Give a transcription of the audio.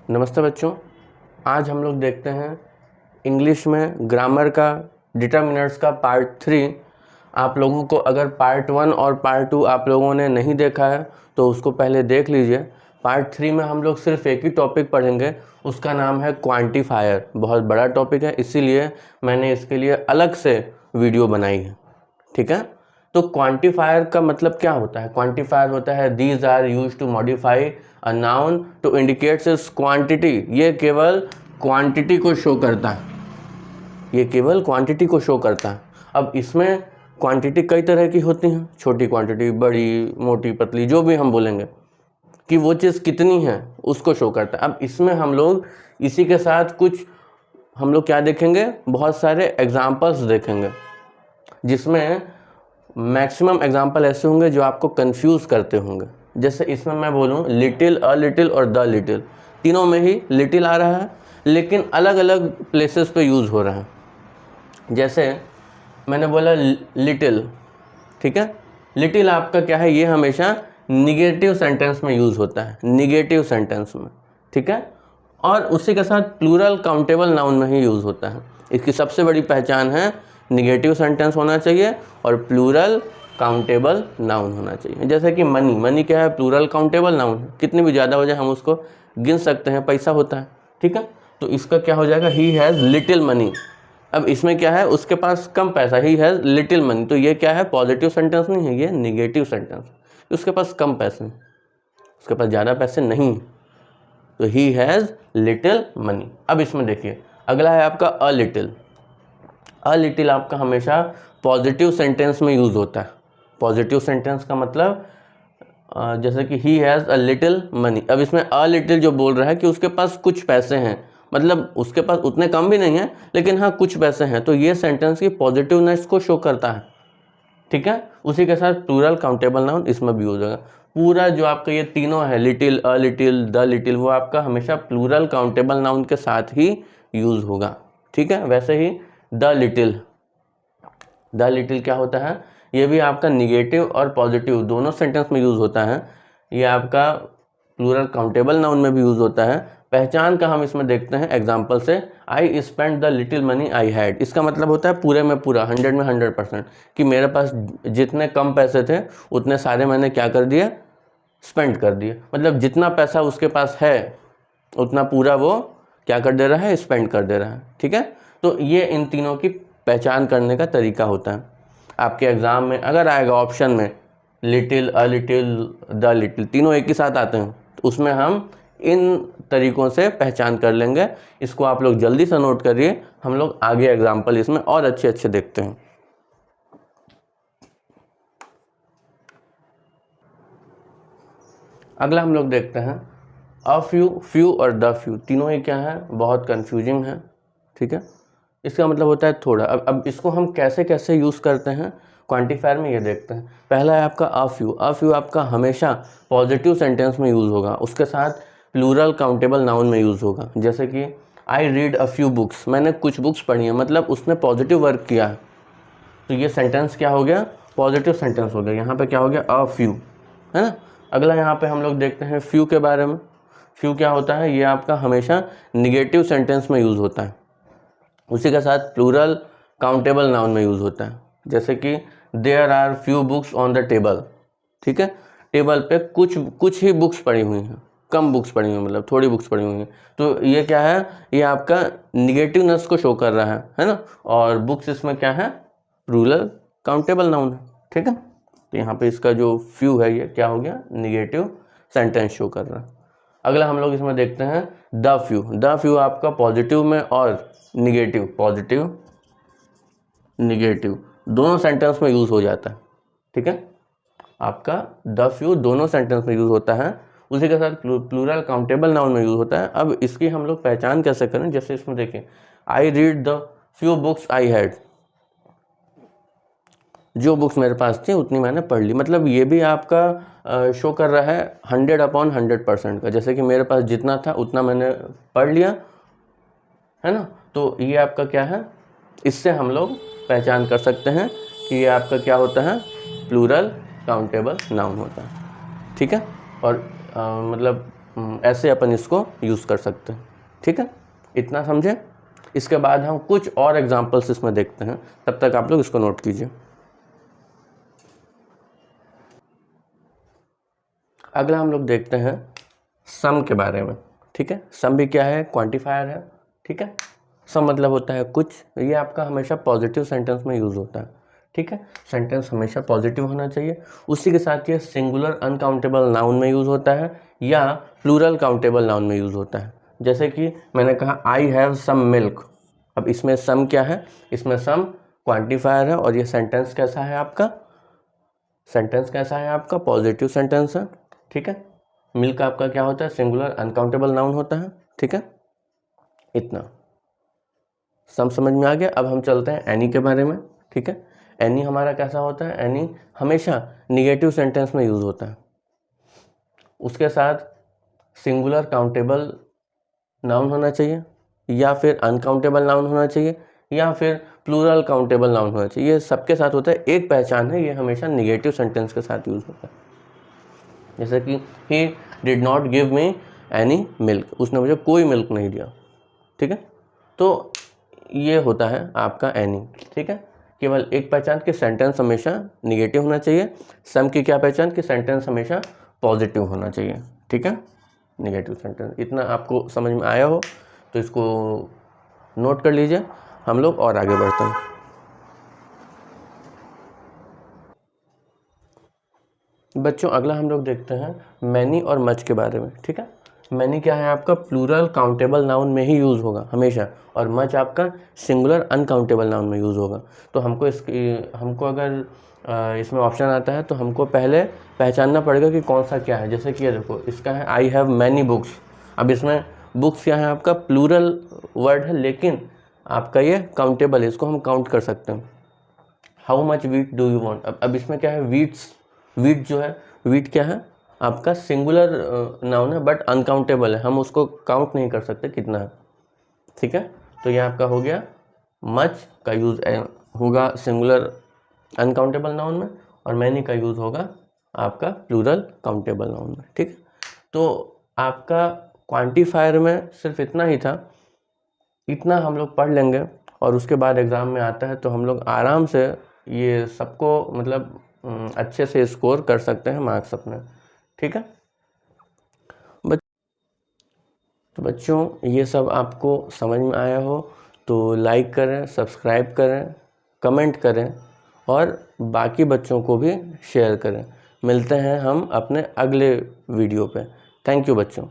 नमस्ते बच्चों, आज हम लोग देखते हैं इंग्लिश में ग्रामर का डिटर्मिनर्स का पार्ट 3। आप लोगों को अगर पार्ट 1 और पार्ट 2 आप लोगों ने नहीं देखा है तो उसको पहले देख लीजिए। पार्ट 3 में हम लोग सिर्फ एक ही टॉपिक पढ़ेंगे, उसका नाम है क्वांटिफायर। बहुत बड़ा टॉपिक है, इसीलिए मैंने इसके लिए अलग से वीडियो बनाई है। ठीक है, तो क्वांटिफायर का मतलब क्या होता है? क्वांटिफायर होता है these are used to modify a noun to indicates its quantity. ये केवल क्वांटिटी को शो करता है, ये केवल क्वांटिटी को शो करता है। अब इसमें क्वांटिटी कई तरह की होती हैं, छोटी क्वांटिटी, बड़ी, मोटी, पतली, जो भी हम बोलेंगे कि वो चीज़ कितनी है उसको शो करता है। अब इसमें हम लोग इसी के साथ कुछ हम लोग क्या देखेंगे, बहुत सारे एग्जाम्पल्स देखेंगे, जिसमें मैक्सिमम एग्जाम्पल ऐसे होंगे जो आपको कंफ्यूज करते होंगे। जैसे इसमें मैं बोलूँ लिटिल, अ लिटिल और द लिटिल, तीनों में ही लिटिल आ रहा है लेकिन अलग अलग प्लेसेस पे यूज़ हो रहा है। जैसे मैंने बोला लिटिल, ठीक है, लिटिल आपका क्या है, ये हमेशा निगेटिव सेंटेंस में यूज़ होता है, निगेटिव सेंटेंस में, ठीक है, और उसी के साथ प्लूरल काउंटेबल नाउन में ही यूज़ होता है। इसकी सबसे बड़ी पहचान है निगेटिव सेंटेंस होना चाहिए और प्लूरल काउंटेबल नाउन होना चाहिए। जैसे कि मनी, मनी क्या है, प्लूरल काउंटेबल नाउन है, कितनी भी ज़्यादा हो जाए हम उसको गिन सकते हैं, पैसा होता है, ठीक है। तो इसका क्या हो जाएगा, ही हैज़ लिटिल मनी। अब इसमें क्या है, उसके पास कम पैसा, ही हैज़ लिटिल मनी, तो ये क्या है, पॉजिटिव सेंटेंस नहीं है, ये निगेटिव सेंटेंस। उसके पास कम पैसे, उसके पास ज़्यादा पैसे नहीं, तो ही हैज़ लिटिल मनी। अब इसमें देखिए अगला है आपका अ लिटिल। अ लिटिल आपका हमेशा पॉजिटिव सेंटेंस में यूज़ होता है। पॉजिटिव सेंटेंस का मतलब जैसे कि he has a little money. अब इसमें अ लिटिल जो बोल रहा है कि उसके पास कुछ पैसे हैं, मतलब उसके पास उतने कम भी नहीं है लेकिन हाँ कुछ पैसे हैं, तो ये सेंटेंस की पॉजिटिवनेस को शो करता है, ठीक है। उसी के साथ प्लूरल काउंटेबल नाउन इसमें भी यूज होगा। पूरा जो आपका ये तीनों है, little, a little, the little, वो आपका हमेशा प्लूरल काउंटेबल नाउन के साथ ही यूज होगा, ठीक है। वैसे ही द लिटिल, द लिटिल क्या होता है, ये भी आपका निगेटिव और पॉजिटिव दोनों सेंटेंस में यूज होता है। ये आपका प्लूरल काउंटेबल नाउन में भी यूज होता है। पहचान का हम इसमें देखते हैं एग्जाम्पल से, I spend the little money I had. इसका मतलब होता है पूरे में पूरा, 100 में 100%, कि मेरे पास जितने कम पैसे थे उतने सारे मैंने क्या कर दिए, स्पेंड कर दिए। मतलब जितना पैसा उसके पास है उतना पूरा वो क्या कर दे रहा है, स्पेंड कर दे रहा है, ठीक है। तो ये इन तीनों की पहचान करने का तरीका होता है। आपके एग्ज़ाम में अगर आएगा ऑप्शन में little, a little, the little, तीनों एक ही साथ आते हैं, तो उसमें हम इन तरीकों से पहचान कर लेंगे। इसको आप लोग जल्दी से नोट करिए, हम लोग आगे एग्जाम्पल इसमें और अच्छे अच्छे देखते हैं। अगला हम लोग देखते हैं अ फ्यू, फ्यू और द फ्यू, तीनों ही क्या है, बहुत कंफ्यूजिंग है, ठीक है। इसका मतलब होता है थोड़ा। अब इसको हम कैसे कैसे यूज़ करते हैं क्वांटिफायर में, ये देखते हैं। पहला है आपका अ फ्यू। अ फ्यू आपका हमेशा पॉजिटिव सेंटेंस में यूज़ होगा, उसके साथ प्लूरल काउंटेबल नाउन में यूज़ होगा। जैसे कि I read a few books, मैंने कुछ बुक्स पढ़ी हैं, मतलब उसने पॉजिटिव वर्क किया है, तो ये सेंटेंस क्या हो गया, पॉजिटिव सेंटेंस हो गया। यहाँ पे क्या हो गया, अ फ्यू, है ना। अगला यहाँ पे हम लोग देखते हैं फ्यू के बारे में। फ्यू क्या होता है, ये आपका हमेशा निगेटिव सेंटेंस में यूज़ होता है, उसी के साथ प्लूरल काउंटेबल नाउन में यूज़ होता है। जैसे कि there are few books on the table, ठीक है, टेबल पे कुछ ही बुक्स पड़ी हुई हैं, कम बुक्स पड़ी हुई हैं, मतलब थोड़ी बुक्स पड़ी हुई हैं, तो ये क्या है, ये आपका निगेटिवनेस को शो कर रहा है ना। और बुक्स इसमें क्या है, प्लूरल काउंटेबल नाउन है, ठीक है। तो यहाँ पे इसका जो फ्यू है ये क्या हो गया, निगेटिव सेंटेंस शो कर रहा है। अगला हम लोग इसमें देखते हैं द फ्यू। द फ्यू आपका पॉजिटिव में और निगेटिव, पॉजिटिव निगेटिव दोनों सेंटेंस में यूज़ हो जाता है, ठीक है। आपका द फ्यू दोनों सेंटेंस में यूज़ होता है, उसी के साथ प्लूरल काउंटेबल नाउन में यूज़ होता है। अब इसकी हम लोग पहचान कैसे करें, जैसे इसमें देखें I read the few books I had, जो बुक्स मेरे पास थी उतनी मैंने पढ़ ली, मतलब ये भी आपका शो कर रहा है 100/100% का। जैसे कि मेरे पास जितना था उतना मैंने पढ़ लिया, है ना। तो ये आपका क्या है, इससे हम लोग पहचान कर सकते हैं कि ये आपका क्या होता है, प्लूरल काउंटेबल नाउन होता है, ठीक है। और मतलब ऐसे अपन इसको यूज़ कर सकते हैं। ठीक है, इतना समझे। इसके बाद हम कुछ और एग्जांपल्स इसमें देखते हैं, तब तक आप लोग इसको नोट कीजिए। अगला हम लोग देखते हैं सम के बारे में। ठीक है, सम भी क्या है, क्वांटिफायर है। ठीक है, सम मतलब होता है कुछ, ये आपका हमेशा पॉजिटिव सेंटेंस में यूज़ होता है। ठीक है, सेंटेंस हमेशा पॉजिटिव होना चाहिए। उसी के साथ ये सिंगुलर अनकाउंटेबल नाउन में यूज़ होता है या प्लूरल काउंटेबल नाउन में यूज़ होता है। जैसे कि मैंने कहा आई हैव सम मिल्क, अब इसमें सम क्या है, इसमें सम क्वांटिफायर है और ये सेंटेंस कैसा है आपका, सेंटेंस कैसा है आपका, पॉजिटिव सेंटेंस है। ठीक है, मिल्क आपका क्या होता है, सिंगुलर अनकाउंटेबल नाउन होता है। ठीक है, इतना सम समझ में आ गया। अब हम चलते हैं एनी के बारे में। ठीक है, एनी हमारा कैसा होता है, एनी हमेशा निगेटिव सेंटेंस में यूज़ होता है। उसके साथ सिंगुलर काउंटेबल नाउन होना चाहिए या फिर अनकाउंटेबल नाउन होना चाहिए या फिर प्लूरल काउंटेबल नाउन होना चाहिए। ये सबके साथ होता है, एक पहचान है, ये हमेशा निगेटिव सेंटेंस के साथ यूज़ होता है। जैसे कि he did not give me any milk, उसने मुझे कोई मिल्क नहीं दिया। ठीक है, तो ये होता है आपका एनी। ठीक है, केवल एक पहचान कि सेंटेंस हमेशा निगेटिव होना चाहिए। सम की क्या पहचान कि सेंटेंस हमेशा पॉजिटिव होना चाहिए। ठीक है, निगेटिव सेंटेंस, इतना आपको समझ में आया हो तो इसको नोट कर लीजिए। हम लोग और आगे बढ़ते हैं। बच्चों अगला हम लोग देखते हैं मैनी और मच के बारे में। ठीक है, मैनी क्या है आपका, प्लूरल काउंटेबल नाउन में ही यूज़ होगा हमेशा, और मच आपका सिंगुलर अनकाउंटेबल नाउन में यूज़ होगा। तो हमको अगर इसमें ऑप्शन आता है तो हमको पहले पहचानना पड़ेगा कि कौन सा क्या है। जैसे कि ये देखो, इसका है आई हैव मैनी बुक्स। अब इसमें बुक्स क्या है आपका, प्लूरल वर्ड है, लेकिन आपका ये काउंटेबल है, इसको हम काउंट कर सकते हैं। How much wheat do you want, अब इसमें क्या है, वीट जो है, वीट क्या है आपका सिंगुलर नाउन है बट अनकाउंटेबल है, हम उसको काउंट नहीं कर सकते कितना है। ठीक है, तो ये आपका हो गया, मच का यूज़ होगा सिंगुलर अनकाउंटेबल नाउन में और मैनी का यूज़ होगा आपका प्लूरल काउंटेबल नाउन में। ठीक है, तो आपका क्वांटिफायर में सिर्फ इतना ही था, इतना हम लोग पढ़ लेंगे और उसके बाद एग्ज़ाम में आता है तो हम लोग आराम से ये सबको मतलब अच्छे से स्कोर कर सकते हैं मार्क्स अपने। ठीक है, तो बच्चों ये सब आपको समझ में आया हो तो लाइक करें, सब्सक्राइब करें, कमेंट करें और बाकी बच्चों को भी शेयर करें। मिलते हैं हम अपने अगले वीडियो पे। थैंक यू बच्चों।